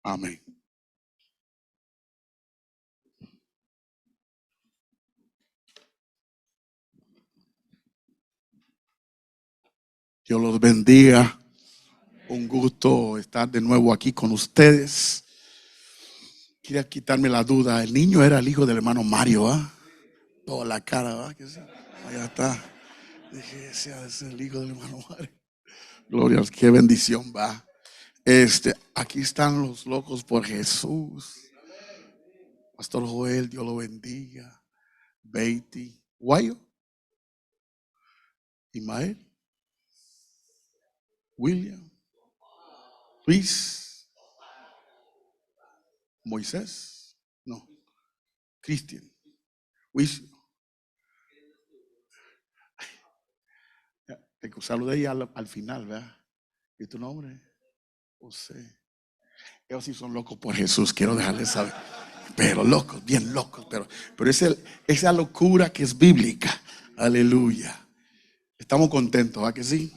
Amén. Dios los bendiga. Un gusto estar de nuevo aquí con ustedes. Quería quitarme la duda. El niño era el hijo del hermano Mario, ¿ah? Toda la cara, ¿va? Que sí. Allá está. Dije, ese es el hijo del hermano Mario. Gloria, qué bendición, va. Aquí están los locos por Jesús. Pastor Joel, Dios lo bendiga. Beatty, Guayo, Imael, William, Luis, Moisés, no, Cristian, Luis. Te saludé ahí al final, ¿verdad? ¿Y tu nombre? José. Ellos sí son locos por Jesús, quiero dejarles saber. Pero locos, bien locos. Pero esa locura que es bíblica. Aleluya. Estamos contentos, ¿verdad que sí?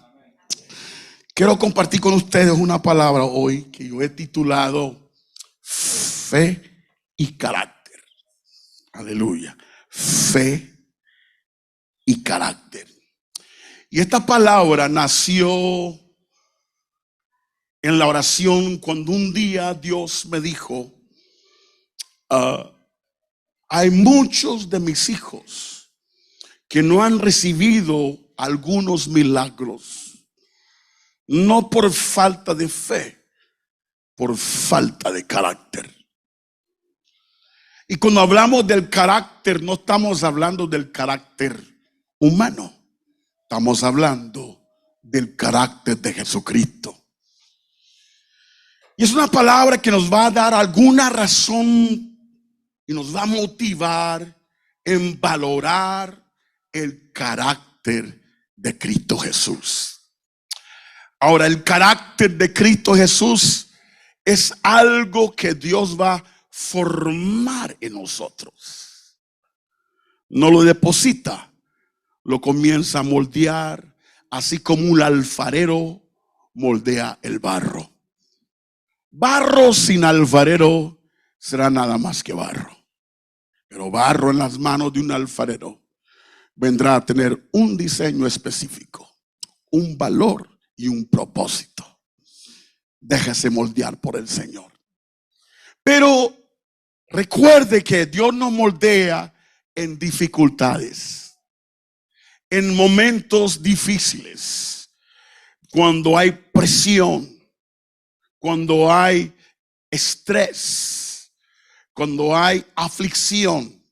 Quiero compartir con ustedes una palabra hoy que yo he titulado Fe y Carácter. Aleluya. Fe y carácter. Y esta palabra nació en la oración cuando un día Dios me dijo, hay muchos de mis hijos que no han recibido algunos milagros, no por falta de fe, por falta de carácter. Y cuando hablamos del carácter, no estamos hablando del carácter humano, estamos hablando del carácter de Jesucristo. Y es una palabra que nos va a dar alguna razón y nos va a motivar en valorar el carácter de Cristo Jesús. Ahora, el carácter de Cristo Jesús es algo que Dios va a formar en nosotros. No lo deposita, lo comienza a moldear, así como un alfarero moldea el barro. Barro sin alfarero será nada más que barro. Pero barro en las manos de un alfarero vendrá a tener un diseño específico, un valor y un propósito. Déjese moldear por el Señor. Pero recuerde que Dios nos moldea en dificultades, en momentos difíciles, cuando hay presión, cuando hay estrés, cuando hay aflicción,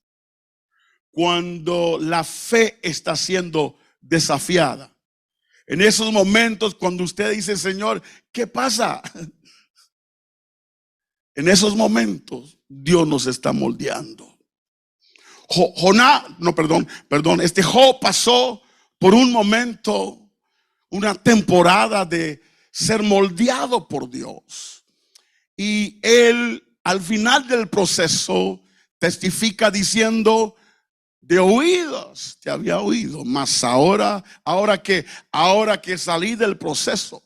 cuando la fe está siendo desafiada. En esos momentos cuando usted dice, Señor, ¿qué pasa? En esos momentos Dios nos está moldeando. Job pasó por un momento, una temporada de ser moldeado por Dios. Y él al final del proceso testifica diciendo, de oídos te había oído, mas ahora que salí del proceso,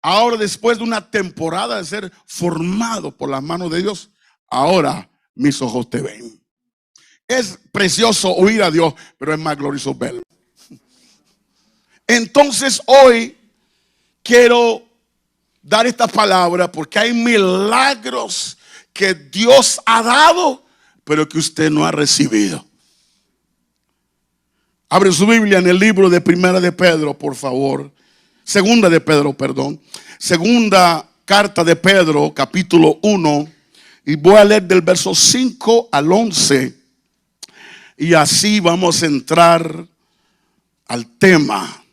ahora después de una temporada de ser formado por las manos de Dios, ahora mis ojos te ven. Es precioso oír a Dios, pero es más glorioso verlo. Entonces hoy quiero dar esta palabra porque hay milagros que Dios ha dado, pero que usted no ha recibido. Abre su Biblia en el libro de Primera de Pedro, por favor. Segunda carta de Pedro, capítulo 1. Y voy a leer del verso 5 al 11. Y así vamos a entrar al tema.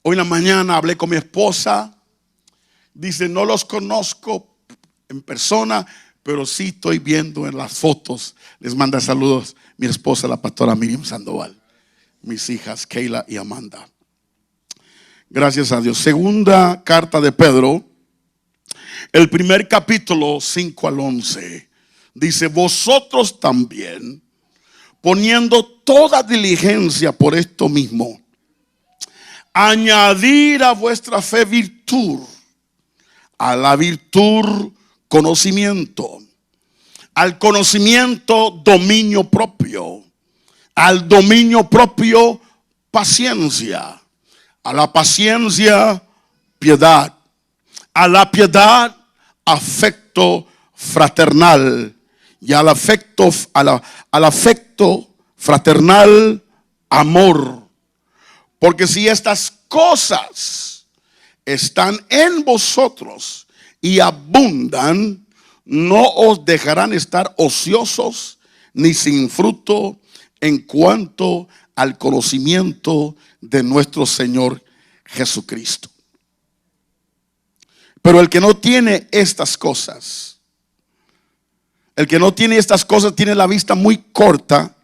Hoy en la mañana hablé con mi esposa. Dice, no los conozco en persona, pero sí estoy viendo en las fotos. Les manda saludos mi esposa, la pastora Miriam Sandoval. Mis hijas Keila y Amanda. Gracias a Dios. Segunda carta de Pedro, el primer capítulo 5 al 11. Dice, vosotros también, poniendo toda diligencia por esto mismo, añadir a vuestra fe virtud, A la virtud, conocimiento. Al conocimiento, dominio propio. Al dominio propio, paciencia. A la paciencia, piedad. A la piedad, afecto fraternal. Y al afecto fraternal, amor. Porque si estas cosas están en vosotros y abundan, no os dejarán estar ociosos ni sin fruto en cuanto al conocimiento de nuestro Señor Jesucristo. Pero el que no tiene estas cosas, tiene la vista muy corta,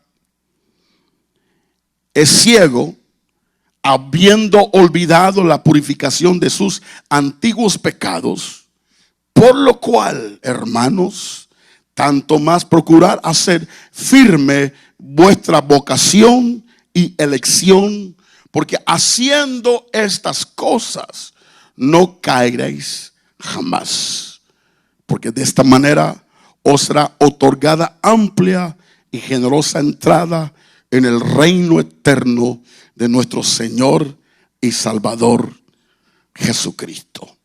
es ciego, habiendo olvidado la purificación de sus antiguos pecados, por lo cual, hermanos, tanto más procurar hacer firme vuestra vocación y elección, porque haciendo estas cosas no caeréis jamás, porque de esta manera os será otorgada amplia y generosa entrada en el reino eterno de nuestro Señor y Salvador Jesucristo.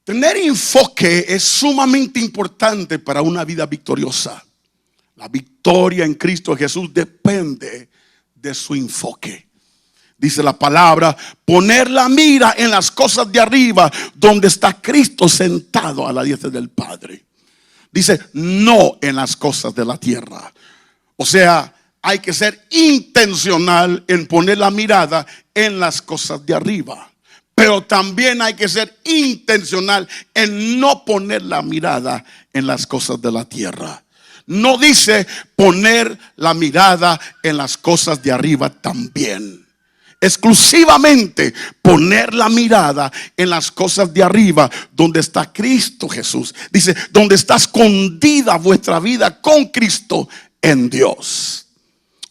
Tener enfoque es sumamente importante para una vida victoriosa. La victoria en Cristo Jesús depende de su enfoque. Dice la palabra, poner la mira en las cosas de arriba, donde está Cristo sentado a la diestra del Padre. Dice, no en las cosas de la tierra. O sea, hay que ser intencional en poner la mirada en las cosas de arriba. Pero también hay que ser intencional en no poner la mirada en las cosas de la tierra. No dice poner la mirada en las cosas de arriba también. Exclusivamente poner la mirada en las cosas de arriba, donde está Cristo Jesús. Dice, donde está escondida vuestra vida con Cristo en Dios.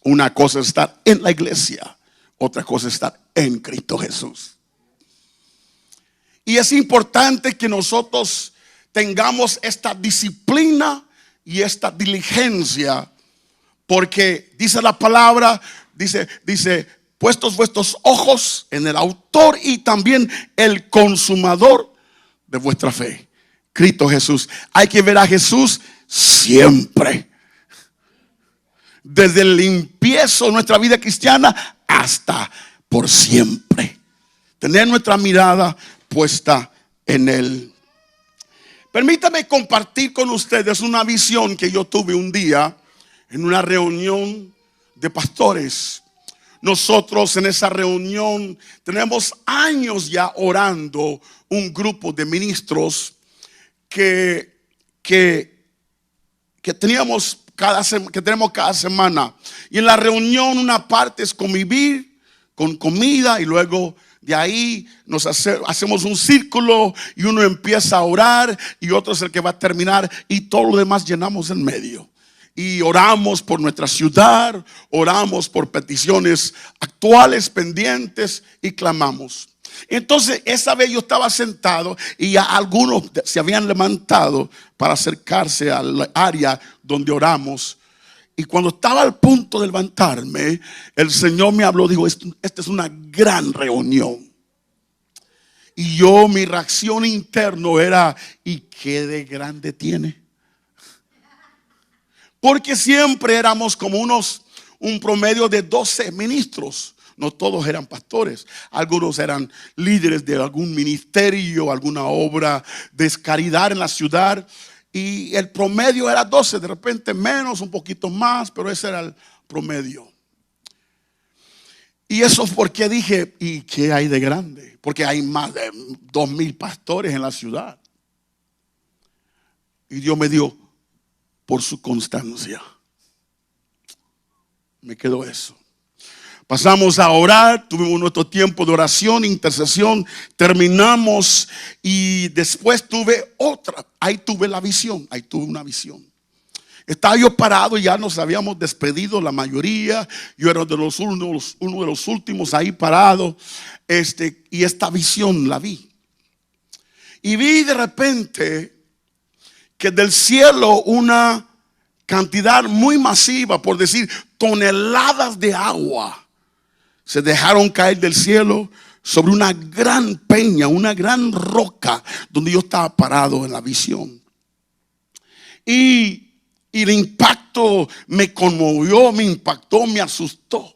Una cosa es estar en la iglesia, otra cosa es estar en Cristo Jesús. Y es importante que nosotros tengamos esta disciplina y esta diligencia, porque dice la palabra, dice, puestos vuestros ojos en el autor y también el consumador de vuestra fe, Cristo Jesús. Hay que ver a Jesús siempre, desde el empiezo de nuestra vida cristiana hasta por siempre. Tener nuestra mirada puesta en Él. Permítame compartir con ustedes una visión que yo tuve un día en una reunión de pastores. Nosotros en esa reunión tenemos años ya orando, un grupo de ministros que tenemos cada semana. Y en la reunión una parte es convivir con comida, y luego de ahí hacemos un círculo y uno empieza a orar y otro es el que va a terminar, y todo lo demás llenamos en medio. Y oramos por nuestra ciudad, oramos por peticiones actuales, pendientes, y clamamos. Entonces esa vez yo estaba sentado y ya algunos se habían levantado para acercarse al área donde oramos. Y cuando estaba al punto de levantarme, el Señor me habló, dijo, esta es una gran reunión. Y mi reacción interna era, ¿y qué de grande tiene? Porque siempre éramos como un promedio de 12 ministros. No todos eran pastores. Algunos eran líderes de algún ministerio, alguna obra de caridad en la ciudad. Y el promedio era 12, de repente menos, un poquito más, pero ese era el promedio. Y eso es porque dije, ¿y qué hay de grande? Porque hay más de 2,000 pastores en la ciudad. Y Dios me dio, por su constancia. Me quedó eso. Pasamos a orar, tuvimos nuestro tiempo de oración, intercesión, terminamos y después ahí tuve una visión. Estaba yo parado y ya nos habíamos despedido la mayoría. Yo era uno de los últimos ahí parado, y esta visión la vi. Y vi de repente que del cielo una cantidad muy masiva, por decir toneladas de agua, se dejaron caer del cielo sobre una gran peña, una gran roca donde yo estaba parado en la visión. Y el impacto me conmovió, me impactó, me asustó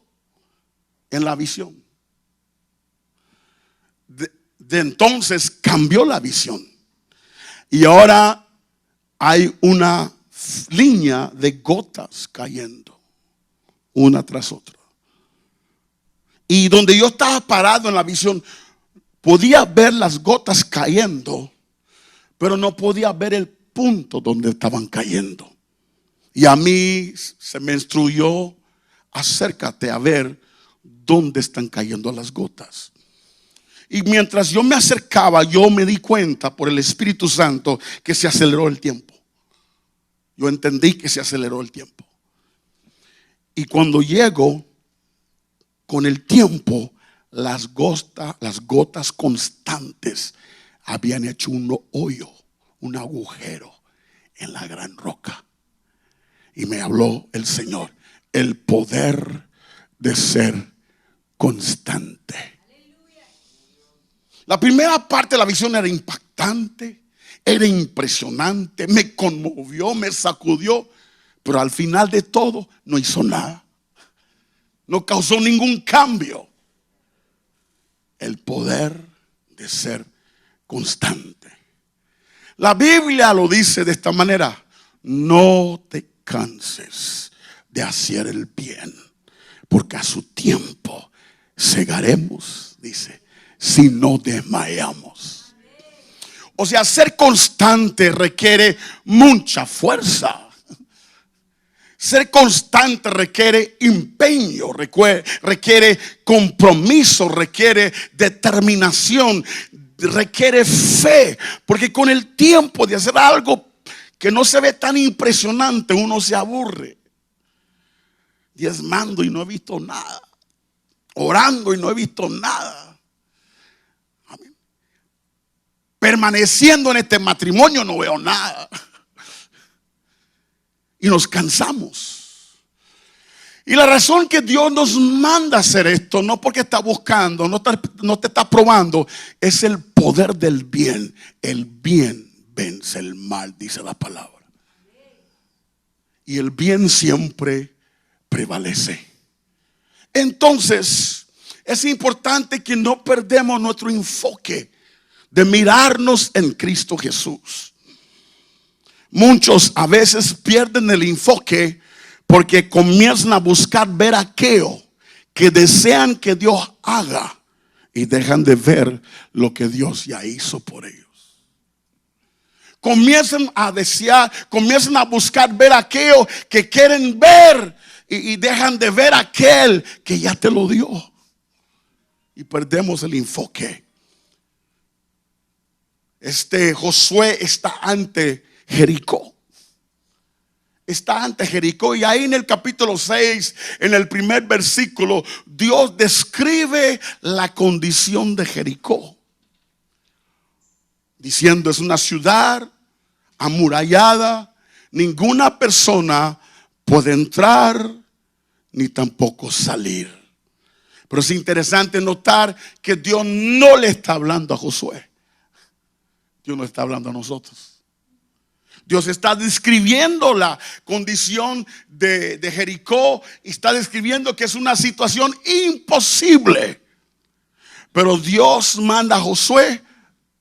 en la visión. De entonces cambió la visión. Y ahora hay una línea de gotas cayendo, una tras otra. Y donde yo estaba parado en la visión, podía ver las gotas cayendo, pero no podía ver el punto donde estaban cayendo. Y a mí se me instruyó: acércate a ver dónde están cayendo las gotas. Y mientras yo me acercaba, yo me di cuenta por el Espíritu Santo que se aceleró el tiempo. Yo entendí que se aceleró el tiempo. Y cuando llego, con el tiempo, las gotas constantes habían hecho un hoyo, un agujero en la gran roca. Y me habló el Señor: el poder de ser constante. La primera parte de la visión era impactante, era impresionante, me conmovió, me sacudió, pero al final de todo no hizo nada. No causó ningún cambio. El poder de ser constante. La Biblia lo dice de esta manera: no te canses de hacer el bien, porque a su tiempo segaremos, dice, si no desmayamos. O sea, ser constante requiere mucha fuerza. Ser constante requiere empeño, requiere compromiso, requiere determinación, requiere fe. Porque con el tiempo de hacer algo que no se ve tan impresionante, uno se aburre. Diezmando y no he visto nada. Orando y no he visto nada. Amén. Permaneciendo en este matrimonio no veo nada. Y nos cansamos. Y la razón que Dios nos manda a hacer esto, no porque está buscando, no te está probando, es el poder del bien. El bien vence el mal, dice la palabra. Y el bien siempre prevalece. Entonces, es importante que no perdamos nuestro enfoque de mirarnos en Cristo Jesús. Muchos a veces pierden el enfoque porque comienzan a buscar ver aquello que desean que Dios haga y dejan de ver lo que Dios ya hizo por ellos. Comienzan a desear, comienzan a buscar ver aquello que quieren ver y dejan de ver aquel que ya te lo dio. Y perdemos el enfoque. Josué está ante Jericó. Está ante Jericó. Y ahí en el capítulo 6, en el primer versículo, Dios describe la condición de Jericó, diciendo: es una ciudad amurallada, ninguna persona puede entrar ni tampoco salir. Pero es interesante notar que Dios no le está hablando a Josué. Dios no está hablando a nosotros. Dios está describiendo la condición de Jericó y está describiendo que es una situación imposible. Pero Dios manda a Josué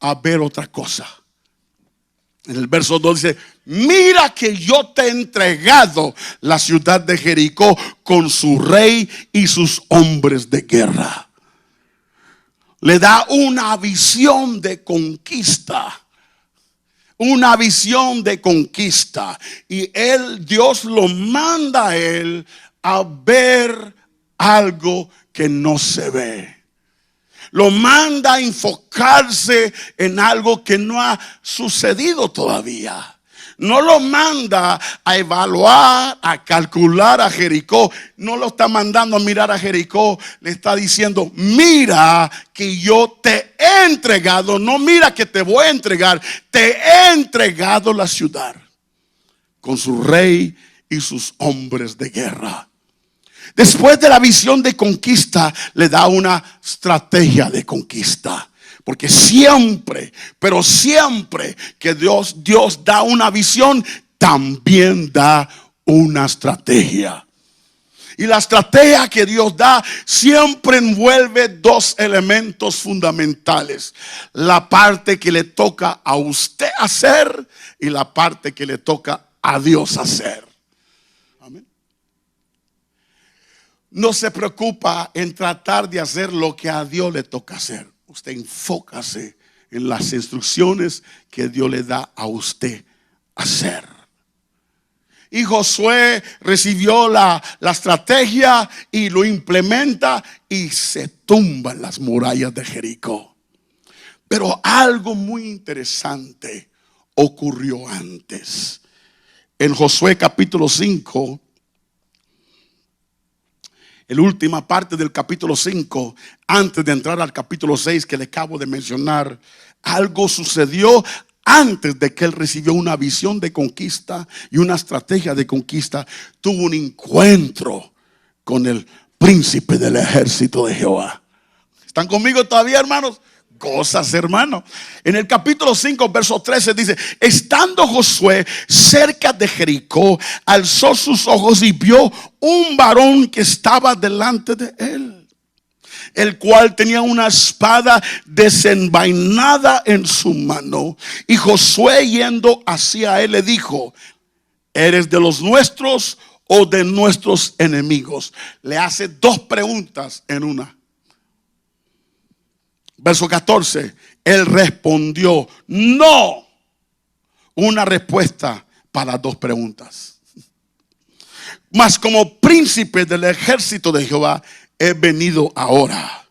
a ver otra cosa. En el verso 2 dice: mira que yo te he entregado la ciudad de Jericó con su rey y sus hombres de guerra. Le da una visión de conquista. Una visión de conquista. Y Dios lo manda a él a ver algo que no se ve. Lo manda a enfocarse en algo que no ha sucedido todavía. No lo manda a evaluar, a calcular a Jericó. No lo está mandando a mirar a Jericó. Le está diciendo, mira que yo te he entregado. No mira que te voy a entregar. Te he entregado la ciudad con su rey y sus hombres de guerra. Después de la visión de conquista, le da una estrategia de conquista. Porque siempre, pero siempre que Dios da una visión, también da una estrategia. Y la estrategia que Dios da siempre envuelve dos elementos fundamentales: la parte que le toca a usted hacer y la parte que le toca a Dios hacer. Amén. No se preocupa en tratar de hacer lo que a Dios le toca hacer. Usted enfócase en las instrucciones que Dios le da a usted hacer. Y Josué recibió la estrategia y lo implementa y se tumban las murallas de Jericó. Pero algo muy interesante ocurrió antes. En Josué capítulo 5, la última parte del capítulo 5, antes de entrar al capítulo 6 que le acabo de mencionar, algo sucedió antes de que él recibió una visión de conquista y una estrategia de conquista. Tuvo un encuentro con el príncipe del ejército de Jehová. ¿Están conmigo todavía, hermanos? Cosas, hermano. En el capítulo 5, verso 13 dice: estando Josué cerca de Jericó, alzó sus ojos y vio un varón que estaba delante de él, el cual tenía una espada desenvainada en su mano. Y Josué, yendo hacia él, le dijo: ¿eres de los nuestros o de nuestros enemigos? Le hace dos preguntas en una. Verso 14, él respondió: no. Una respuesta para dos preguntas. Mas como príncipe del ejército de Jehová he venido ahora.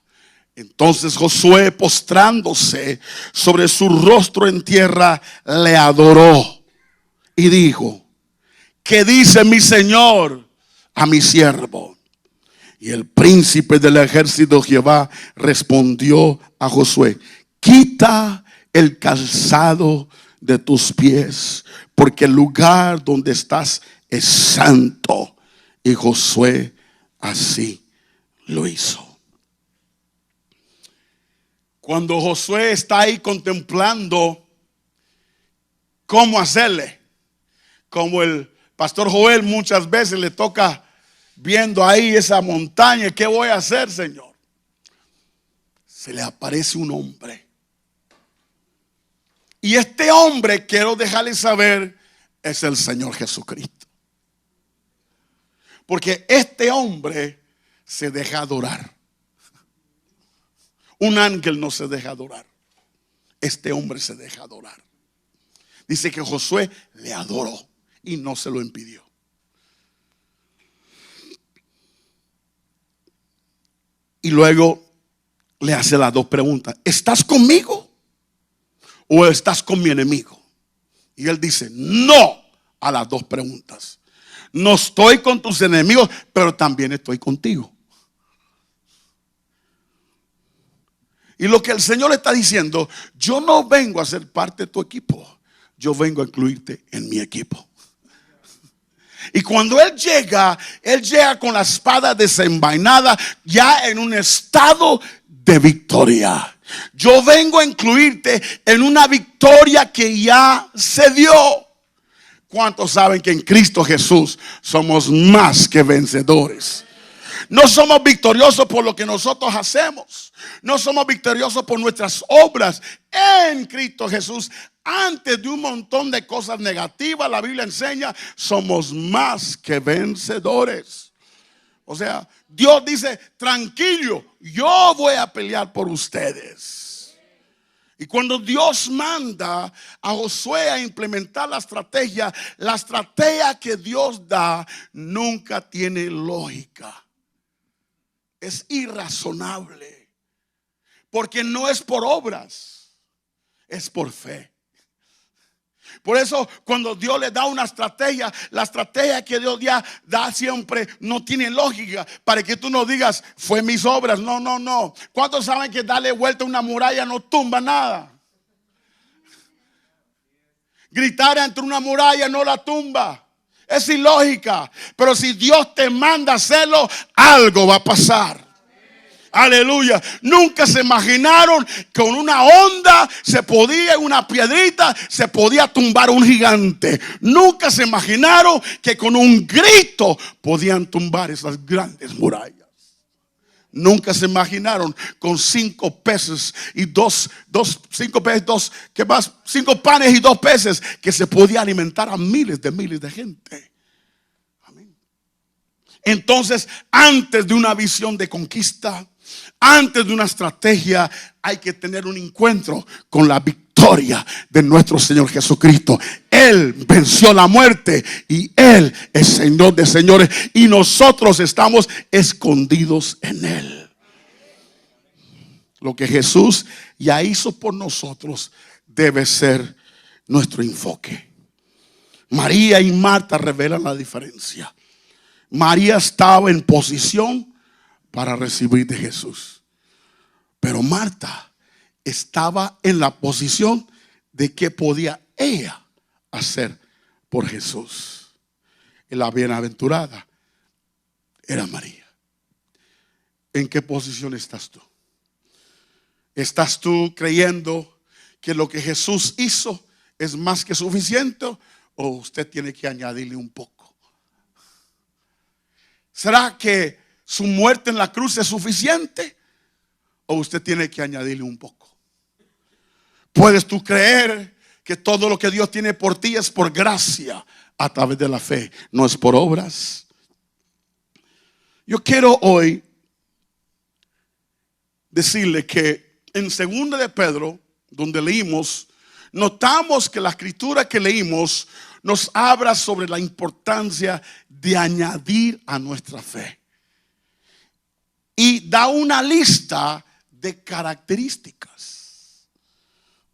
Entonces Josué, postrándose sobre su rostro en tierra, le adoró y dijo: ¿qué dice mi señor a mi siervo? Y el príncipe del ejército de Jehová respondió a Josué: quita el calzado de tus pies, porque el lugar donde estás es santo. Y Josué así lo hizo. Cuando Josué está ahí contemplando cómo hacerle, como el pastor Joel muchas veces le toca viendo ahí esa montaña, ¿qué voy a hacer, Señor? Se le aparece un hombre. Y este hombre, quiero dejarles saber, es el Señor Jesucristo. Porque este hombre se deja adorar. Un ángel no se deja adorar. Este hombre se deja adorar. Dice que Josué le adoró y no se lo impidió. Y luego le hace las dos preguntas: ¿estás conmigo o estás con mi enemigo? Y él dice no a las dos preguntas. No estoy con tus enemigos, pero también estoy contigo. Y lo que el Señor le está diciendo: yo no vengo a ser parte de tu equipo, yo vengo a incluirte en mi equipo. Y cuando él llega con la espada desenvainada, ya en un estado de victoria. Yo vengo a incluirte en una victoria que ya se dio. ¿Cuántos saben que en Cristo Jesús somos más que vencedores? No somos victoriosos por lo que nosotros hacemos. No somos victoriosos por nuestras obras. En Cristo Jesús, antes de un montón de cosas negativas, la Biblia enseña, somos más que vencedores. O sea, Dios dice: tranquilo, yo voy a pelear por ustedes. Y cuando Dios manda a Josué a implementar la estrategia que Dios da nunca tiene lógica. Es irrazonable. Porque no es por obras, es por fe. Por eso cuando Dios le da una estrategia, la estrategia que Dios da siempre no tiene lógica, para que tú no digas, fue mis obras. No, no, no. ¿Cuántos saben que darle vuelta a una muralla no tumba nada? Gritar entre una muralla no la tumba. Es ilógica. Pero si Dios te manda hacerlo, algo va a pasar. Aleluya. Nunca se imaginaron que con una onda se podía, en una piedrita se podía tumbar un gigante. Nunca se imaginaron que con un grito podían tumbar esas grandes murallas. Nunca se imaginaron con 5 peces y 5 peces, ¿qué más? 5 panes y 2 peces que se podía alimentar a miles de gente. Amén. Entonces, antes de una visión de conquista, antes de una estrategia, hay que tener un encuentro con la victoria de nuestro Señor Jesucristo. Él venció la muerte y Él es Señor de señores, y nosotros estamos escondidos en Él. Lo que Jesús ya hizo por nosotros debe ser nuestro enfoque. María y Marta revelan la diferencia. María estaba en posición para recibir de Jesús, pero Marta estaba en la posición de qué podía ella hacer por Jesús. Y la bienaventurada era María. ¿En qué posición estás tú? ¿Estás tú creyendo que lo que Jesús hizo es más que suficiente, o usted tiene que añadirle un poco? ¿Será que su muerte en la cruz es suficiente, o usted tiene que añadirle un poco? ¿Puedes tú creer que todo lo que Dios tiene por ti es por gracia a través de la fe, no es por obras? Yo quiero hoy decirle que en 2 de Pedro, donde leímos, notamos que la escritura que leímos nos habla sobre la importancia de añadir a nuestra fe. Y da una lista de características.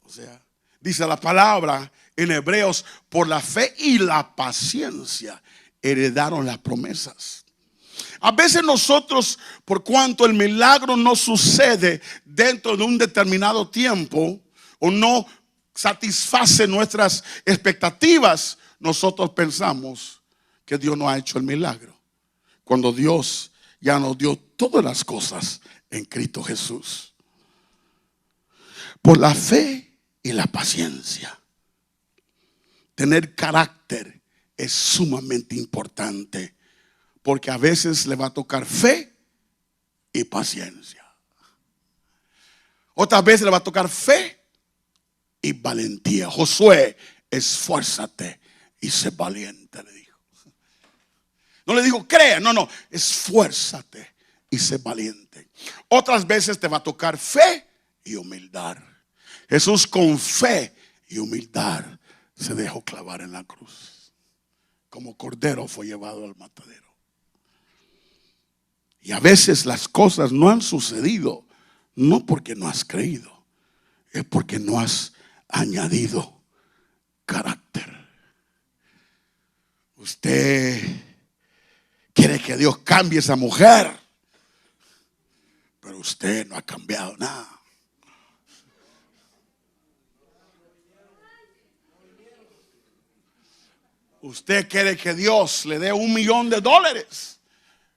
O sea, dice la palabra en Hebreos, por la fe y la paciencia heredaron las promesas. A veces nosotros, por cuanto el milagro no sucede dentro de un determinado tiempo, o no satisface nuestras expectativas, nosotros pensamos que Dios no ha hecho el milagro, cuando Dios ya nos dio todas las cosas en Cristo Jesús. Por la fe y la paciencia. Tener carácter es sumamente importante, porque a veces le va a tocar fe y paciencia. Otras veces le va a tocar fe y valentía. Josué, esfuérzate y sé valiente, le dijo. No le digo crea, no, esfuérzate y sé valiente. Otras veces te va a tocar fe y humildad. Jesús con fe y humildad se dejó clavar en la cruz. Como cordero fue llevado al matadero. Y a veces las cosas no han sucedido, no porque no has creído, es porque no has añadido carácter. Usted quiere que Dios cambie a esa mujer, pero usted no ha cambiado nada. Usted quiere que Dios le dé $1 millón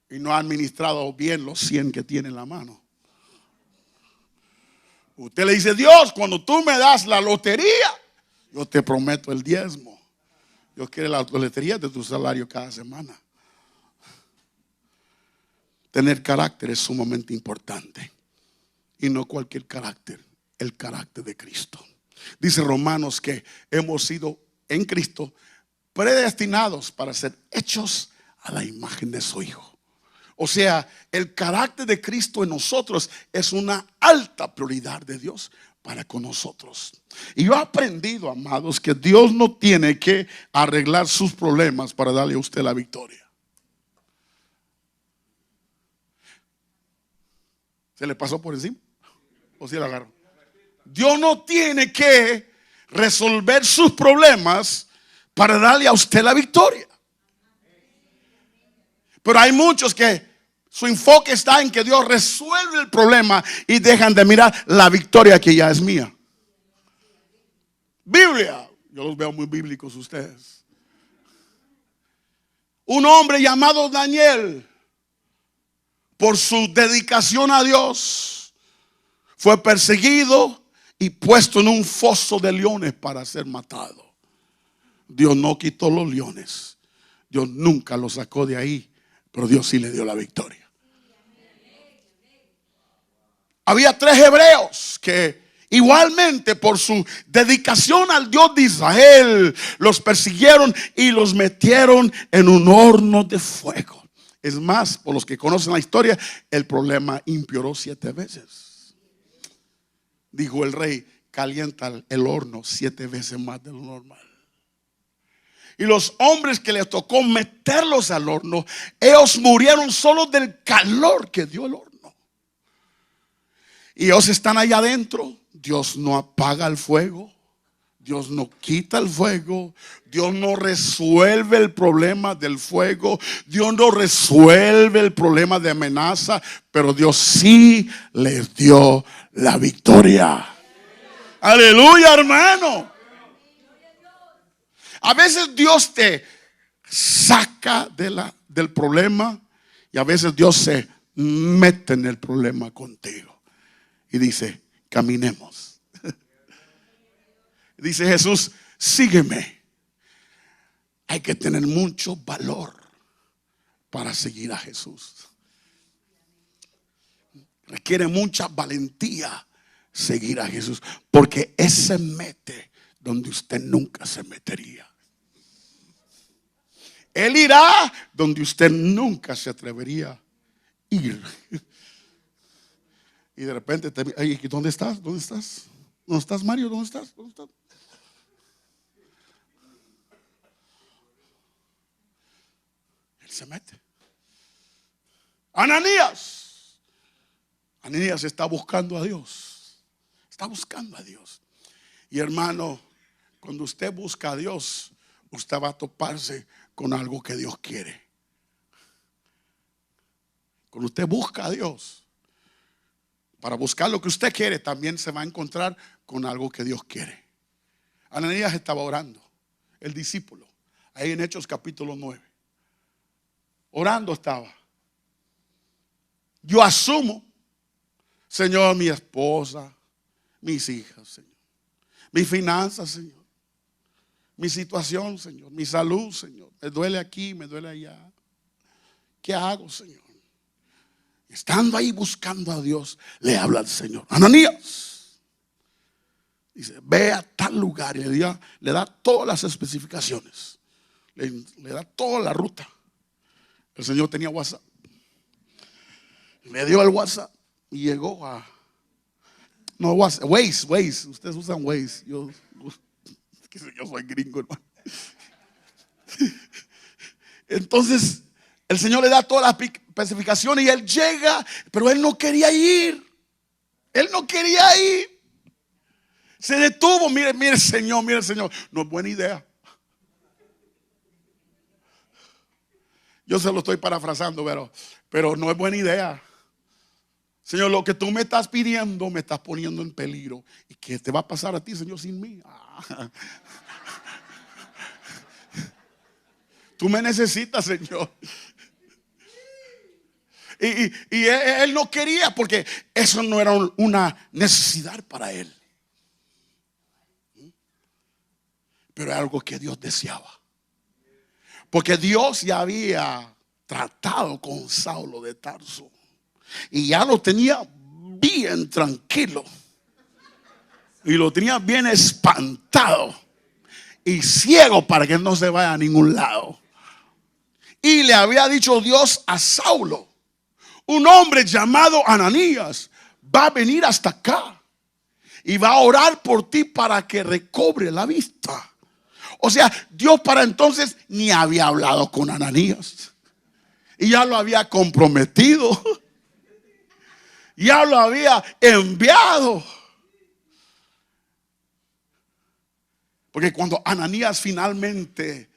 y no ha administrado bien los 100 que tiene en la mano. Usted le dice, Dios, cuando tú me das la lotería, yo te prometo el diezmo. Dios quiere la lotería de tu salario cada semana. Tener carácter es sumamente importante. Y no cualquier carácter, el carácter de Cristo. Dice Romanos que hemos sido en Cristo predestinados para ser hechos a la imagen de su Hijo. O sea, el carácter de Cristo en nosotros es una alta prioridad de Dios para con nosotros. Y yo he aprendido, amados, que Dios no tiene que arreglar sus problemas para darle a usted la victoria. ¿Se le pasó por encima? ¿O si la agarró? Dios no tiene que resolver sus problemas para darle a usted la victoria. Pero hay muchos que su enfoque está en que Dios resuelve el problema y dejan de mirar la victoria que ya es mía. Biblia, yo los veo muy bíblicos ustedes. Un hombre llamado Daniel, por su dedicación a Dios, fue perseguido y puesto en un foso de leones para ser matado. Dios no quitó los leones. Dios nunca lo sacó de ahí, pero Dios sí le dio la victoria. Había 3 hebreos que igualmente por su dedicación al Dios de Israel los persiguieron y los metieron en un horno de fuego. Es más, por los que conocen la historia, el problema empeoró 7 veces. Dijo el rey: calienta el horno 7 veces más de lo normal. Y los hombres que les tocó meterlos al horno, ellos murieron solo del calor que dio el horno. Y ellos están allá adentro. Dios no apaga el fuego, Dios no quita el fuego, Dios no resuelve el problema del fuego, Dios no resuelve el problema de amenaza, pero Dios sí les dio la victoria. Aleluya, hermano. A veces Dios te saca del problema y a veces Dios se mete en el problema contigo y dice: caminemos. Dice Jesús: sígueme. Hay que tener mucho valor para seguir a Jesús. Requiere mucha valentía seguir a Jesús, porque Él se mete donde usted nunca se metería. Él irá donde usted nunca se atrevería a ir. Y de repente ¿dónde estás? ¿Dónde estás? ¿Dónde estás, Mario? ¿Dónde estás? ¿Dónde estás? Él se mete. Ananías está buscando a Dios. Está buscando a Dios. Y hermano, cuando usted busca a Dios, usted va a toparse con algo que Dios quiere. Cuando usted busca a Dios, para buscar lo que usted quiere, también se va a encontrar con algo que Dios quiere. Ananías estaba orando, el discípulo, ahí en Hechos capítulo 9. Orando estaba. Yo asumo, Señor, mi esposa, mis hijas, Señor, mis finanzas, Señor, mi situación, Señor, mi salud, Señor. Me duele aquí, me duele allá. ¿Qué hago, Señor? Estando ahí buscando a Dios, le habla al Señor: Ananías. Dice: ve a tal lugar. Y le da todas las especificaciones. Le da toda la ruta. El Señor tenía WhatsApp. Le dio el WhatsApp y llegó a... No, WhatsApp, Waze. Ustedes usan Waze. Yo soy gringo, hermano. Entonces el Señor le da todas las especificaciones y él llega, pero él no quería ir. Él no quería ir. Se detuvo. Mire Señor. No es buena idea. Yo se lo estoy parafrasando, pero no es buena idea. Señor, lo que tú me estás pidiendo me estás poniendo en peligro. ¿Y qué te va a pasar a ti, Señor, sin mí? Tú me necesitas, Señor. Y él no quería, porque eso no era una necesidad para él. Pero era algo que Dios deseaba. Porque Dios ya había tratado con Saulo de Tarso y ya lo tenía bien tranquilo y lo tenía bien espantado y ciego para que no se vaya a ningún lado. Y le había dicho Dios a Saulo: un hombre llamado Ananías va a venir hasta acá y va a orar por ti para que recobre la vista. O sea, Dios para entonces ni había hablado con Ananías y ya lo había comprometido, ya lo había enviado. Porque cuando Ananías finalmente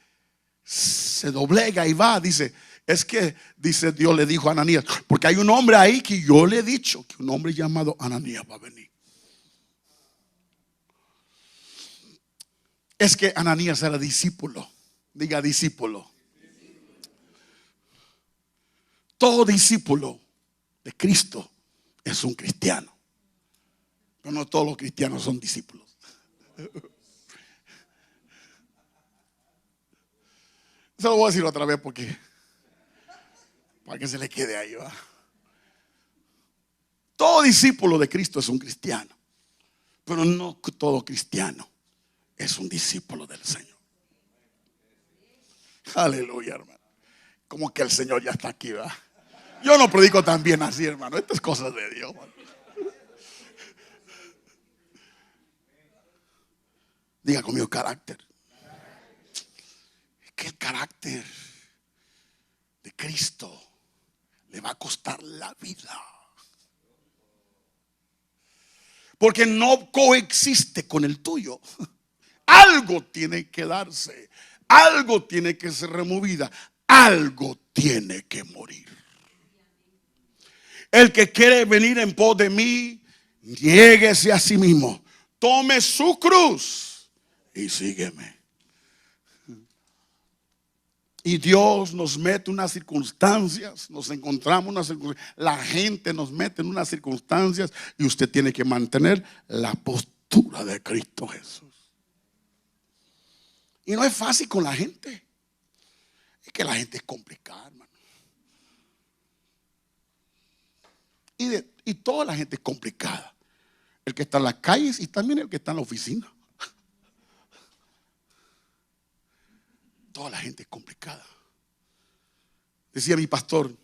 se doblega y va, dice, es que, dice, Dios le dijo a Ananías, porque hay un hombre ahí que yo le he dicho, que un hombre llamado Ananías va a venir. Es que Ananías era discípulo. Diga discípulo. Todo discípulo de Cristo es un cristiano. Pero no todos los cristianos son discípulos. Se lo voy a decir otra vez porque para que se le quede ahí, ¿va? Todo discípulo de Cristo es un cristiano, pero no todo cristiano es un discípulo del Señor. Aleluya, hermano. Como que el Señor ya está aquí, ¿va? Yo no predico tan bien así, hermano. Estas cosas de Dios, hermano. Diga conmigo carácter. Es que el carácter de Cristo le va a costar la vida. Porque no coexiste con el tuyo. Algo tiene que darse. Algo tiene que ser removida. Algo tiene que morir. El que quiere venir en pos de mí, niéguese a sí mismo. Tome su cruz y sígueme. Y Dios nos mete en unas circunstancias, nos encontramos en unas circunstancias, la gente nos mete en unas circunstancias y usted tiene que mantener la postura de Cristo Jesús. Y no es fácil con la gente. Es que la gente es complicada, hermano. Y toda la gente es complicada. El que está en las calles y también el que está en la oficina. Toda la gente es complicada. Decía mi pastor,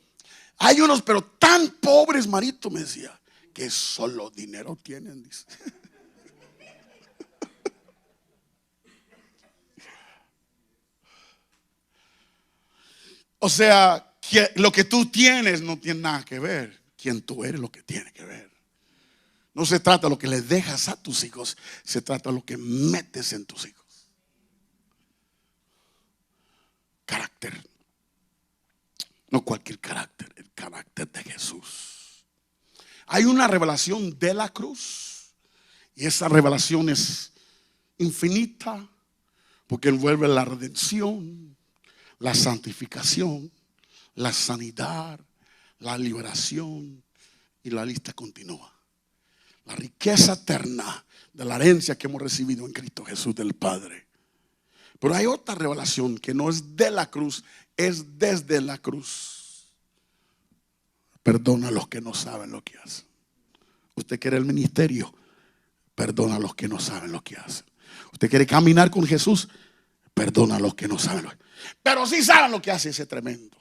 hay unos pero tan pobres, Marito, me decía, que solo dinero tienen, dice. O sea, que lo que tú tienes no tiene nada que ver. Quien tú eres lo que tiene que ver. No se trata de lo que le dejas a tus hijos, se trata de lo que metes en tus hijos. Carácter. No cualquier carácter, el carácter de Jesús. Hay una revelación de la cruz y esa revelación es infinita porque envuelve la redención, la santificación, la sanidad, la liberación y la lista continúa. La riqueza eterna de la herencia que hemos recibido en Cristo Jesús del Padre. Pero hay otra revelación que no es de la cruz, es desde la cruz. Perdona a los que no saben lo que hacen. Usted quiere el ministerio, perdona a los que no saben lo que hacen. Usted quiere caminar con Jesús, perdona a los que no saben lo que hacen. Pero sí saben lo que hace ese tremendo.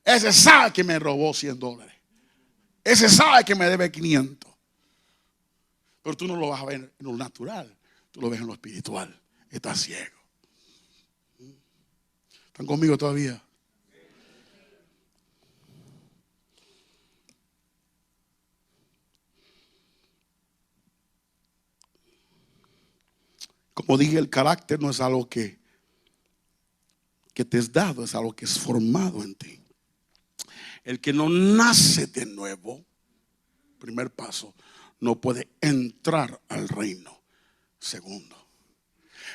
Ese sabe que me robó $100. Ese sabe que me debe 500. Pero tú no lo vas a ver en lo natural, tú lo ves en lo espiritual. Estás ciego. ¿Están conmigo todavía? Como dije, el carácter no es algo que te es dado, es algo que es formado en ti. El que no nace de nuevo, primer paso, no puede entrar al reino. Segundo,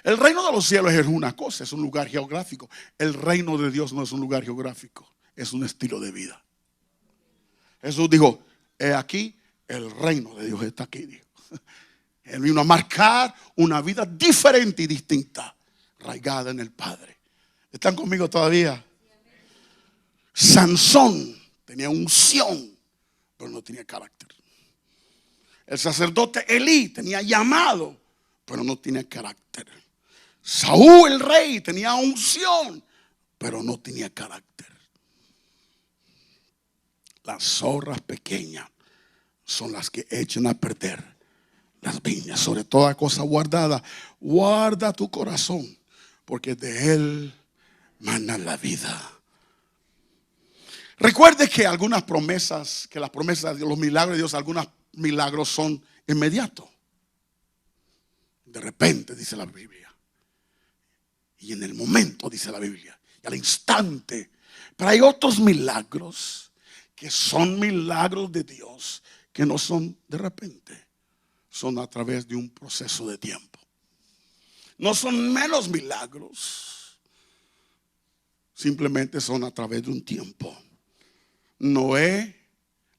el reino de los cielos es una cosa, es un lugar geográfico. El reino de Dios no es un lugar geográfico, es un estilo de vida. Jesús dijo, he aquí, el reino de Dios está aquí, dijo. Él vino a marcar una vida diferente y distinta, arraigada en el Padre. ¿Están conmigo todavía? Sansón tenía unción, pero no tenía carácter. El sacerdote Elí tenía llamado, pero no tenía carácter. Saúl el rey tenía unción, pero no tenía carácter. Las zorras pequeñas son las que echan a perder las viñas. Sobre toda cosa guardada, guarda tu corazón, porque de él mana la vida. Recuerde que algunas promesas, que las promesas de los milagros de Dios, algunos milagros son inmediato. De repente, dice la Biblia. Y en el momento, dice la Biblia. Y al instante. Pero hay otros milagros que son milagros de Dios, que no son de repente. Son a través de un proceso de tiempo. No son menos milagros. Simplemente son a través de un tiempo. Noé,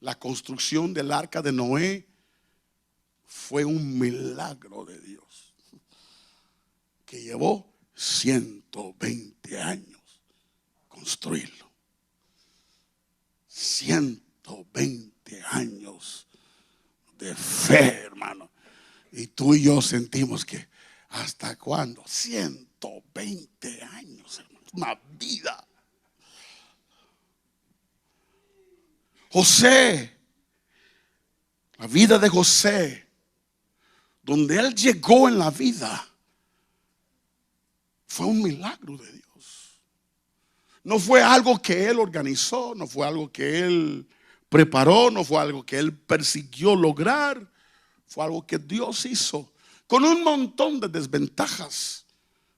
la construcción del arca de Noé fue un milagro de Dios que llevó 120 años construirlo. 120 años de fe, hermano. Y tú y yo sentimos que ¿hasta cuándo? 120 años, hermano. Una vida. José, la vida de José, donde él llegó en la vida, fue un milagro de Dios. No fue algo que él organizó, no fue algo que él preparó, no fue algo que él persiguió lograr. Fue algo que Dios hizo con un montón de desventajas,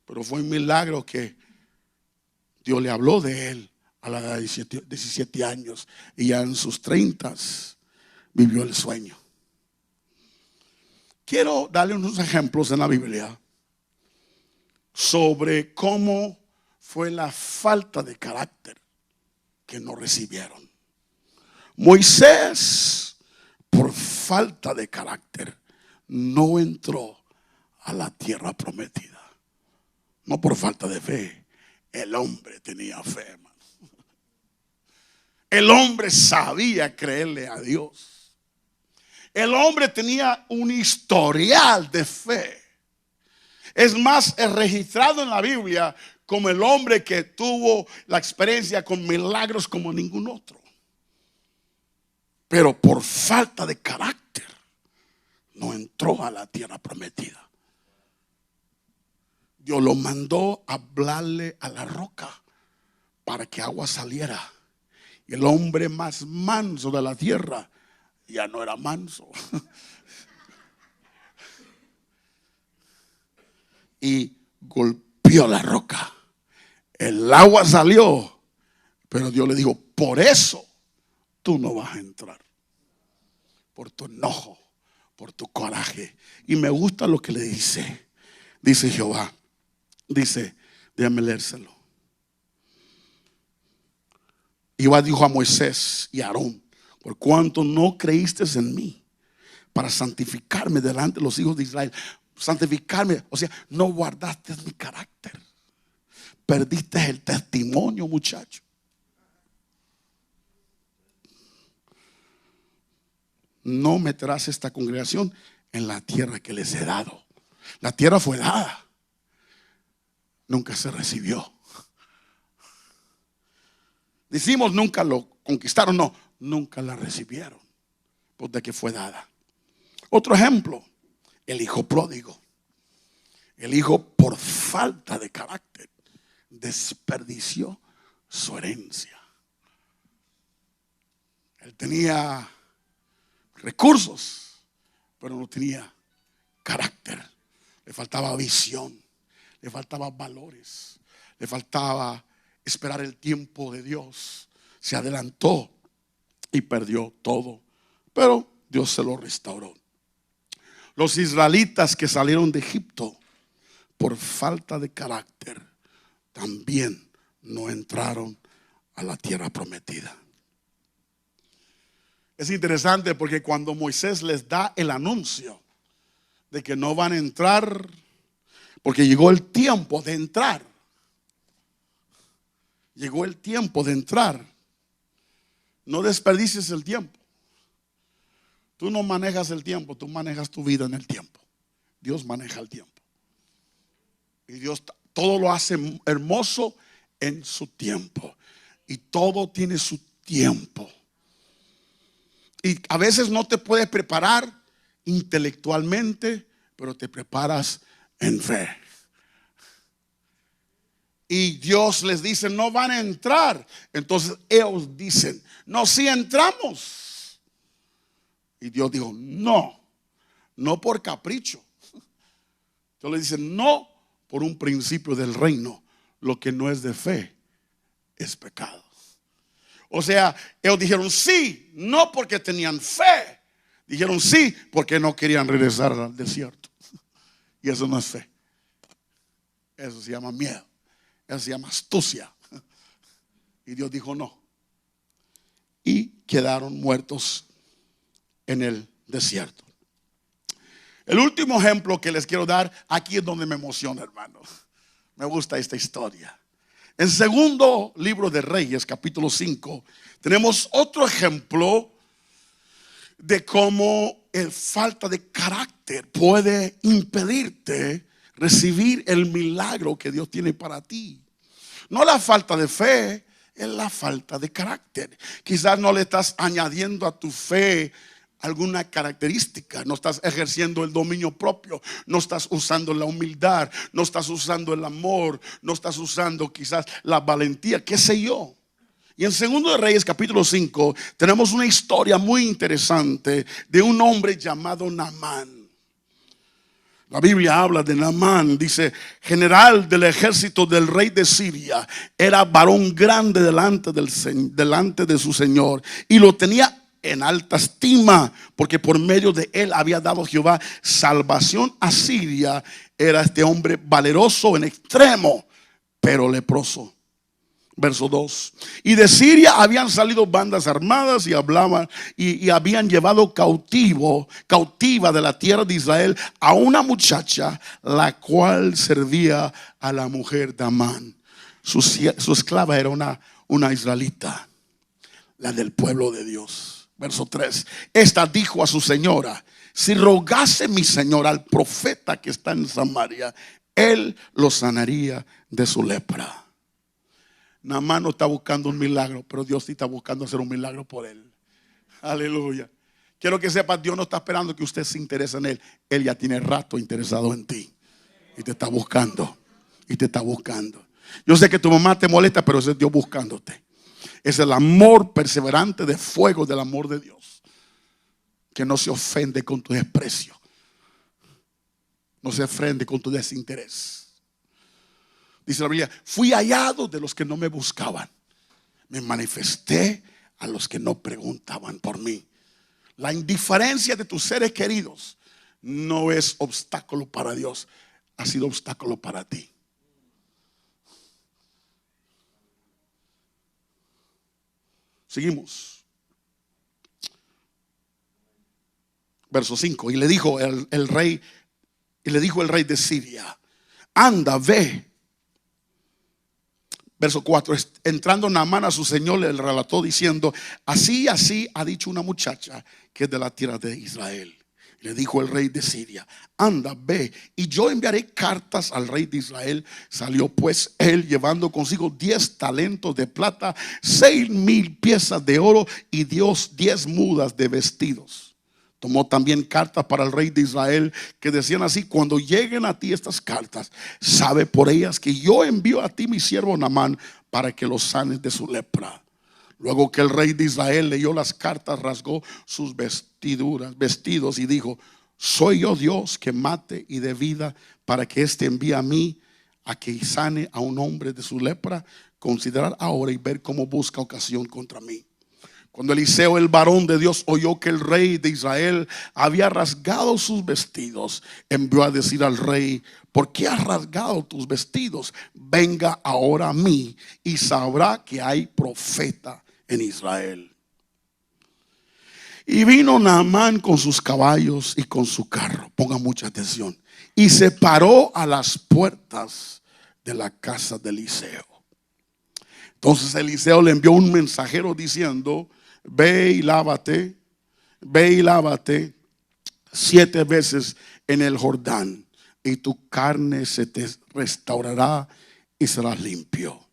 pero fue un milagro que Dios le habló de él a la edad de 17 años y ya en sus 30 vivió el sueño. Quiero darle unos ejemplos en la Biblia sobre cómo fue la falta de carácter que no recibieron. Moisés, por falta de carácter, no entró a la tierra prometida. No por falta de fe. El hombre tenía fe, hermano. El hombre sabía creerle a Dios. El hombre tenía un historial de fe. Es más, es registrado en la Biblia como el hombre que tuvo la experiencia con milagros como ningún otro. Pero por falta de carácter no entró a la tierra prometida. Dios lo mandó a hablarle a la roca para que agua saliera. Y el hombre más manso de la tierra ya no era manso. Y golpeó la roca. El agua salió, pero Dios le dijo: por eso tú no vas a entrar. Por tu enojo, por tu coraje. Y me gusta lo que le dice. Dice Jehová. Dice, déjame leérselo. Jehová dijo a Moisés y a Aarón: por cuanto no creíste en mí para santificarme delante de los hijos de Israel. Santificarme, o sea, no guardaste mi carácter. Perdiste el testimonio, muchacho. No meterás esta congregación en la tierra que les he dado. La tierra fue dada, nunca se recibió. Decimos nunca lo conquistaron, no, nunca la recibieron, porque que fue dada. Otro ejemplo, el hijo pródigo. El hijo, por falta de carácter, desperdició su herencia. Él tenía recursos, pero no tenía carácter. Le faltaba visión, le faltaba valores, le faltaba esperar el tiempo de Dios. Se adelantó y perdió todo, pero Dios se lo restauró. Los israelitas que salieron de Egipto, por falta de carácter, también no entraron a la tierra prometida. Es interesante porque cuando Moisés les da el anuncio de que no van a entrar, porque llegó el tiempo de entrar. Llegó el tiempo de entrar. No desperdicies el tiempo. Tú no manejas el tiempo, tú manejas tu vida en el tiempo. Dios maneja el tiempo. Y Dios todo lo hace hermoso en su tiempo. Y todo tiene su tiempo. Y a veces no te puedes preparar intelectualmente, pero te preparas en fe. Y Dios les dice: no van a entrar. Entonces ellos dicen: no, sí entramos. Y Dios dijo: no, no por capricho. Entonces le dice, no por un principio del reino. Lo que no es de fe es pecado. O sea, ellos dijeron sí, no porque tenían fe. Dijeron sí porque no querían regresar al desierto. Y eso no es fe. Eso se llama miedo. Eso se llama astucia. Y Dios dijo no. Y quedaron muertos en el desierto. El último ejemplo que les quiero dar, aquí es donde me emociona, hermano. Me gusta esta historia. En segundo libro de Reyes, capítulo 5, tenemos otro ejemplo de cómo el falta de carácter puede impedirte recibir el milagro que Dios tiene para ti. No la falta de fe, es la falta de carácter. Quizás no le estás añadiendo a tu fe alguna característica, no estás ejerciendo el dominio propio, no estás usando la humildad, no estás usando el amor, no estás usando quizás la valentía, qué sé yo. Y en segundo de Reyes capítulo 5 tenemos una historia muy interesante de un hombre llamado Naamán. La Biblia habla de Naamán, dice, general del ejército del rey de Siria, era varón grande delante de su señor y lo tenía en alta estima, porque por medio de él había dado Jehová salvación a Siria. Era este hombre valeroso en extremo, pero leproso. Verso 2. Y de Siria habían salido bandas armadas y hablaban y habían llevado cautiva de la tierra de Israel a una muchacha, la cual servía a la mujer de Amán. Su esclava era una israelita, la del pueblo de Dios. Verso 3. Esta dijo a su señora: si rogase mi señor al profeta que está en Samaria, él lo sanaría de su lepra. Naamán no está buscando un milagro, pero Dios sí está buscando hacer un milagro por él. Aleluya. Quiero que sepas, Dios no está esperando que usted se interese en él. Él ya tiene rato interesado en ti. Y te está buscando. Y te está buscando. Yo sé que tu mamá te molesta, pero ese es Dios buscándote. Es el amor perseverante de fuego del amor de Dios, que no se ofende con tu desprecio, no se ofende con tu desinterés. Dice la Biblia: fui hallado de los que no me buscaban, me manifesté a los que no preguntaban por mí. La indiferencia de tus seres queridos no es obstáculo para Dios, ha sido obstáculo para ti. Seguimos. Verso 5. Y le dijo el rey de Siria: anda, ve. Verso 4. Entrando Naamán a su señor, le relató diciendo: así ha dicho una muchacha que es de la tierra de Israel. Le dijo el rey de Siria: anda, ve, y yo enviaré cartas al rey de Israel. Salió pues él llevando consigo 10 talentos de plata, 6,000 piezas de oro y 10 mudas de vestidos. Tomó también cartas para el rey de Israel que decían así: cuando lleguen a ti estas cartas, sabe por ellas que yo envío a ti mi siervo Naamán para que lo sanes de su lepra. Luego que el rey de Israel leyó las cartas, rasgó sus vestidos y dijo: soy yo Dios que mate y dé vida, para que éste envíe a mí a que sane a un hombre de su lepra. Considerar ahora y ver cómo busca ocasión contra mí. Cuando Eliseo, el varón de Dios, oyó que el rey de Israel había rasgado sus vestidos, envió a decir al rey: ¿por qué has rasgado tus vestidos? Venga ahora a mí y sabrá que hay profeta en Israel. Y vino Naamán con sus caballos y con su carro. Ponga mucha atención. Y se paró a las puertas de la casa de Eliseo. Entonces Eliseo le envió un mensajero diciendo: ve y lávate 7 veces en el Jordán, y tu carne se te restaurará y serás limpio.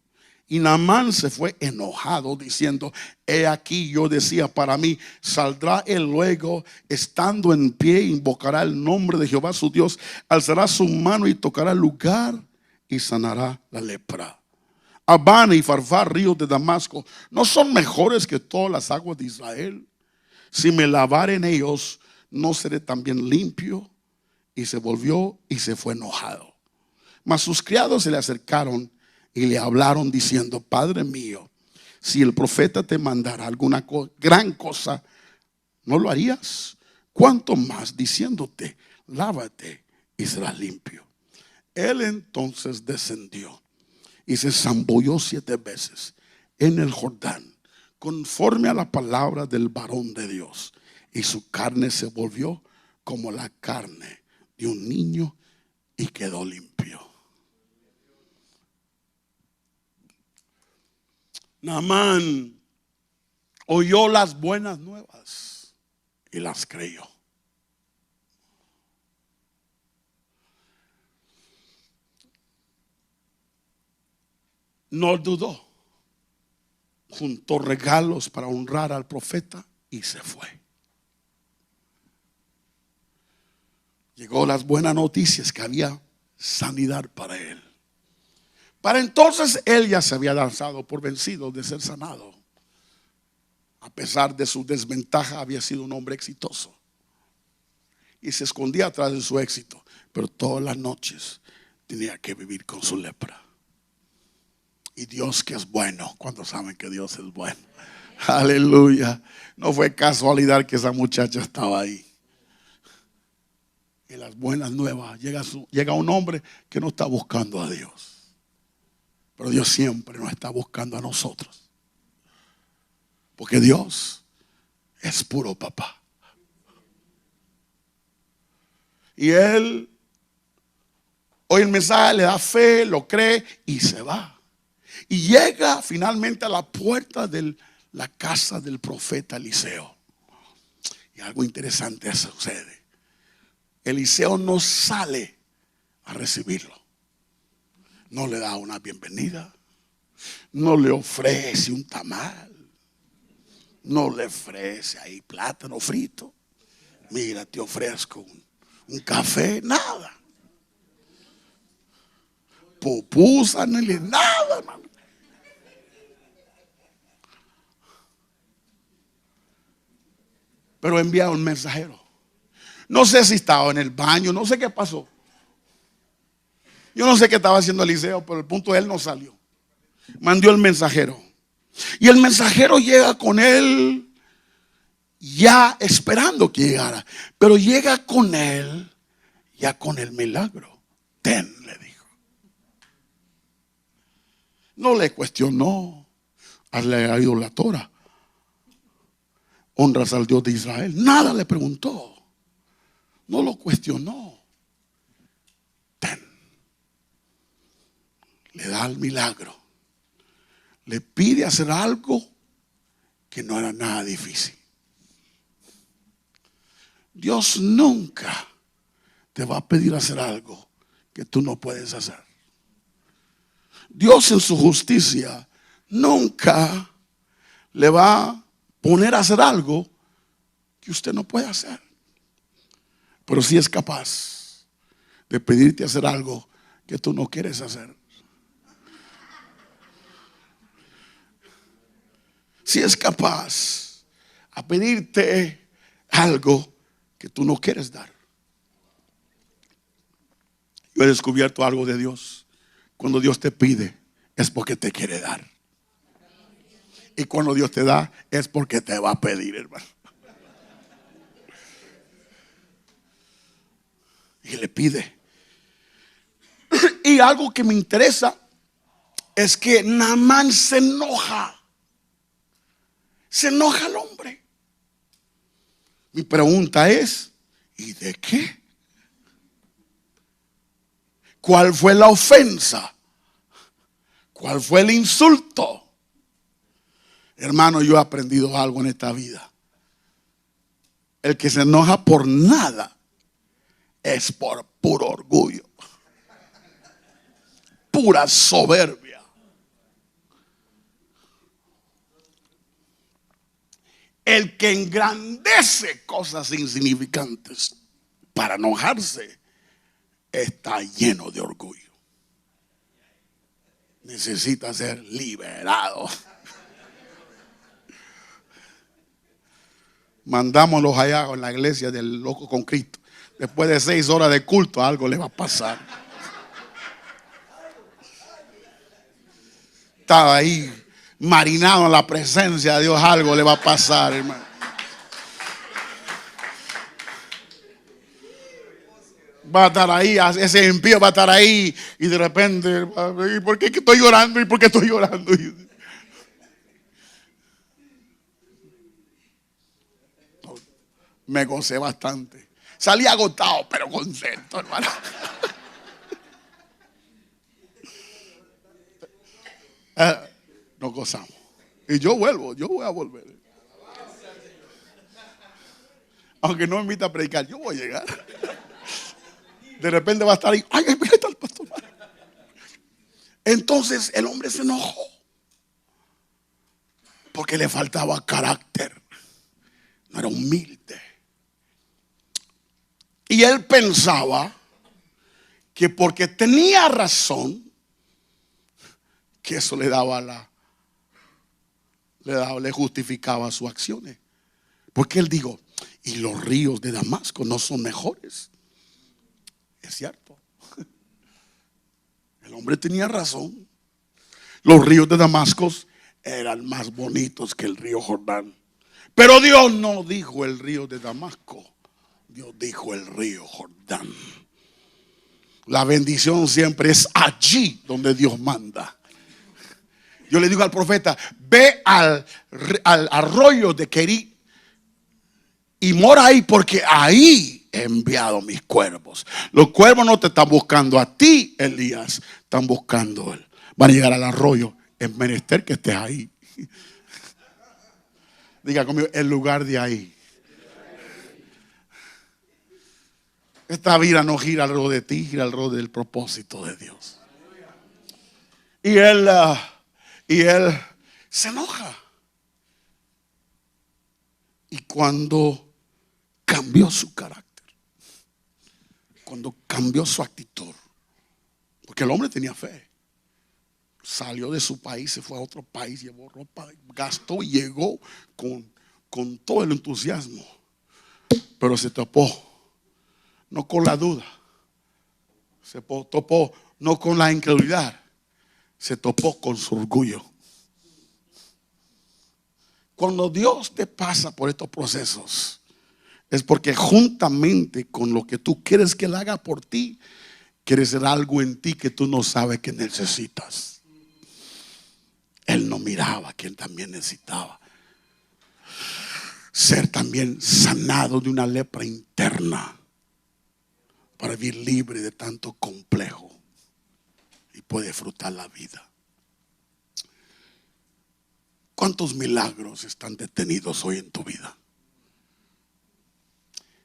Y Naamán se fue enojado diciendo: he aquí, yo decía para mí, saldrá él luego, estando en pie, invocará el nombre de Jehová su Dios, alzará su mano y tocará el lugar y sanará la lepra. Abana y Farfar, ríos de Damasco, ¿no son mejores que todas las aguas de Israel? Si me lavare en ellos, ¿no seré también limpio? Y se volvió y se fue enojado. Mas sus criados se le acercaron y le hablaron diciendo: Padre mío, si el profeta te mandara alguna gran cosa, ¿no lo harías? ¿Cuánto más diciéndote: lávate y serás limpio? Él entonces descendió y se zambulló 7 veces en el Jordán, conforme a la palabra del varón de Dios, y su carne se volvió como la carne de un niño y quedó limpio. Naamán oyó las buenas nuevas y las creyó. No dudó, juntó regalos para honrar al profeta y se fue. Llegó las buenas noticias que había sanidad para él. Para entonces él ya se había lanzado por vencido de ser sanado. A pesar de su desventaja, había sido un hombre exitoso y se escondía atrás de su éxito, pero todas las noches tenía que vivir con su lepra. Y Dios, que es bueno, cuando saben que Dios es bueno. Aleluya. No fue casualidad que esa muchacha estaba ahí. Y las buenas nuevas, llega un hombre que no está buscando a Dios, pero Dios siempre nos está buscando a nosotros, porque Dios es puro papá. Y él oye el mensaje, le da fe, lo cree y se va. Y llega finalmente a la puerta de la casa del profeta Eliseo. Y algo interesante sucede. Eliseo no sale a recibirlo. No le da una bienvenida. No le ofrece un tamal. No le ofrece ahí plátano frito. Mira, te ofrezco un café. Nada. Pupusa, no le nada, hermano. Pero envía un mensajero. No sé si estaba en el baño, no sé qué pasó. Yo no sé qué estaba haciendo Eliseo, pero el punto es él no salió. Mandó el mensajero. Y el mensajero llega con él ya esperando que llegara. Pero llega con él ya con el milagro. Ten, le dijo. No le cuestionó. Hazle a idolatora. Honras al Dios de Israel. Nada le preguntó. No lo cuestionó. Ten. Le da el milagro. Le pide hacer algo que no era nada difícil. Dios nunca te va a pedir hacer algo que tú no puedes hacer. Dios en su justicia nunca le va a poner a hacer algo que usted no puede hacer. Pero sí es capaz de pedirte hacer algo que tú no quieres hacer. Sí es capaz a pedirte algo que tú no quieres dar. Yo he descubierto algo de Dios. Cuando Dios te pide es porque te quiere dar. Y cuando Dios te da es porque te va a pedir, hermano. Y le pide. Y algo que me interesa es que Naamán se enoja. Se enoja el hombre. Mi pregunta es, ¿y de qué? ¿Cuál fue la ofensa? ¿Cuál fue el insulto? Hermano, yo he aprendido algo en esta vida. El que se enoja por nada es por puro orgullo, pura soberbia. El que engrandece cosas insignificantes para enojarse está lleno de orgullo. Necesita ser liberado. Mandámoslos allá en la iglesia del loco con Cristo. Después de 6 horas de culto, algo le va a pasar. Estaba ahí marinado en la presencia de Dios, algo le va a pasar, hermano. Va a estar ahí, ese impío va a estar ahí y de repente, ¿y por qué estoy llorando? ¿Y por qué estoy llorando? Me gocé bastante. Salí agotado, pero contento, hermano. Nos gozamos. Y yo voy a volver. Aunque no me invita a predicar, yo voy a llegar. De repente va a estar ahí. Ay, mira, está el pastor. Entonces el hombre se enojó porque le faltaba carácter. No era humilde. Y él pensaba que porque tenía razón, que eso le justificaba sus acciones. Porque él dijo, y los ríos de Damasco no son mejores. Es cierto. El hombre tenía razón. Los ríos de Damasco eran más bonitos que el río Jordán. Pero Dios no dijo el río de Damasco. Dios dijo el río Jordán. La bendición siempre es allí donde Dios manda. Yo le digo al profeta, ve al arroyo de Querí y mora ahí, porque ahí he enviado mis cuervos. Los cuervos no te están buscando a ti, Elías, están buscando él. Van a llegar al arroyo, es menester que estés ahí. Diga conmigo, el lugar de ahí. Esta vida no gira alrededor de ti, gira alrededor del propósito de Dios. Y él se enoja. Y cuando cambió su carácter, cuando cambió su actitud, porque el hombre tenía fe, salió de su país, se fue a otro país, llevó ropa, gastó y llegó con todo el entusiasmo, pero se topó no con la duda, se topó no con la incredulidad, se topó con su orgullo. Cuando Dios te pasa por estos procesos, es porque juntamente con lo que tú quieres que Él haga por ti, quiere hacer algo en ti que tú no sabes que necesitas. Él no miraba que Él también necesitaba ser también sanado de una lepra interna para vivir libre de tanto complejo y poder disfrutar la vida. ¿Cuántos milagros están detenidos hoy en tu vida?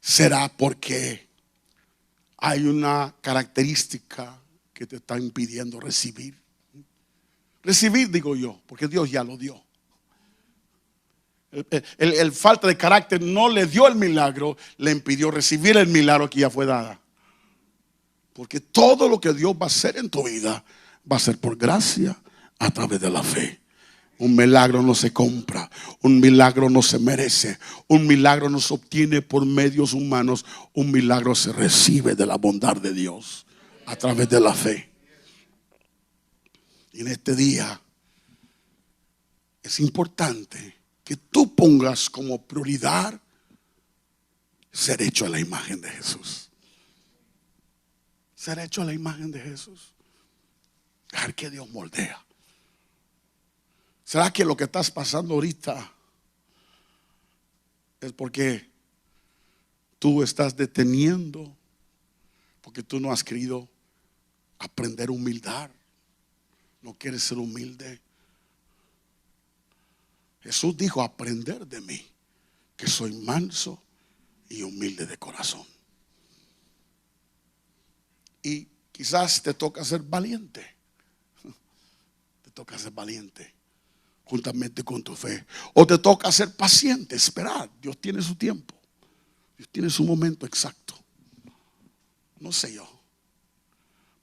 ¿Será porque hay una característica que te está impidiendo recibir? Recibir, digo yo, porque Dios ya lo dio. El falta de carácter no le dio el milagro, le impidió recibir el milagro que ya fue dada. Porque todo lo que Dios va a hacer en tu vida va a ser por gracia a través de la fe. Un milagro no se compra, un milagro no se merece, un milagro no se obtiene por medios humanos, un milagro se recibe de la bondad de Dios a través de la fe. Y en este día es importante que tú pongas como prioridad ser hecho a la imagen de Jesús. Ser hecho a la imagen de Jesús. Dejar que Dios moldea. ¿Será que lo que estás pasando ahorita es porque tú estás deteniendo? Porque tú no has querido aprender humildad. No quieres ser humilde. Jesús dijo, aprender de mí, que soy manso y humilde de corazón. Y quizás te toca ser valiente. Te toca ser valiente juntamente con tu fe. O te toca ser paciente, esperar. Dios tiene su tiempo. Dios tiene su momento exacto. No sé yo.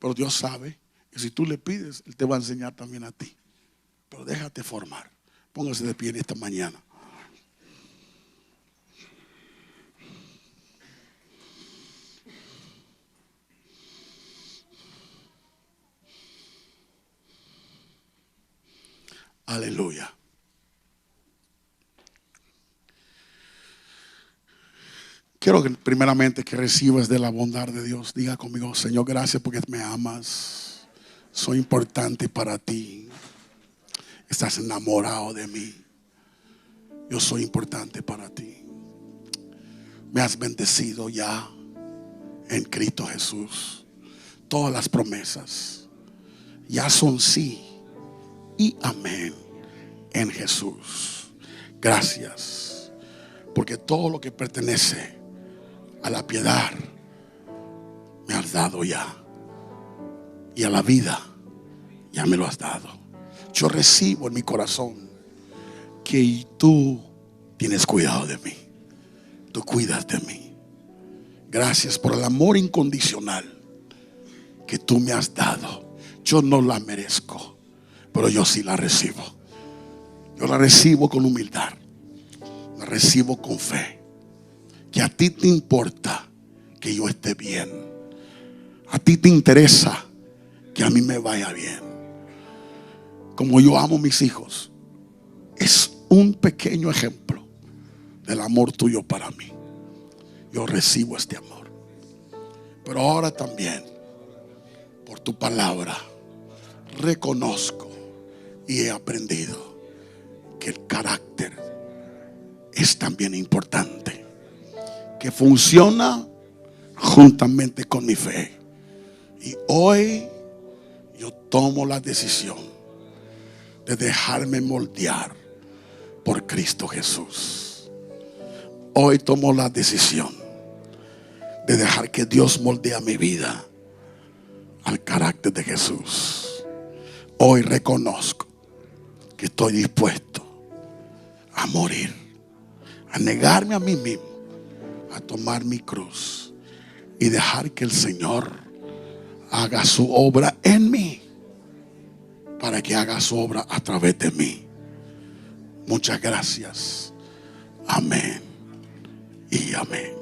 Pero Dios sabe. Y si tú le pides, Él te va a enseñar también a ti. Pero déjate formar. Póngase de pie en esta mañana. Aleluya. Quiero que primeramente que recibas de la bondad de Dios. Diga conmigo: Señor, gracias porque me amas. Soy importante para ti. Estás enamorado de mí. Yo soy importante para ti. Me has bendecido ya en Cristo Jesús. Todas las promesas ya son sí y amén en Jesús. Gracias, porque todo lo que pertenece a la piedad me has dado ya, y a la vida ya me lo has dado. Yo recibo en mi corazón que tú tienes cuidado de mí. Tú cuidas de mí. Gracias por el amor incondicional que tú me has dado. Yo no la merezco, pero yo sí la recibo. Yo la recibo con humildad. La recibo con fe. Que a ti te importa que yo esté bien. A ti te interesa que a mí me vaya bien. Como yo amo a mis hijos, es un pequeño ejemplo del amor tuyo para mí. Yo recibo este amor. Pero ahora también, por tu palabra, reconozco y he aprendido que el carácter es también importante, que funciona juntamente con mi fe. Y hoy yo tomo la decisión de dejarme moldear por Cristo Jesús. Hoy tomo la decisión de dejar que Dios moldee mi vida al carácter de Jesús. Hoy reconozco que estoy dispuesto a morir, a negarme a mí mismo, a tomar mi cruz y dejar que el Señor haga su obra en mí, para que haga su obra a través de mí. Muchas gracias. Amén y amén.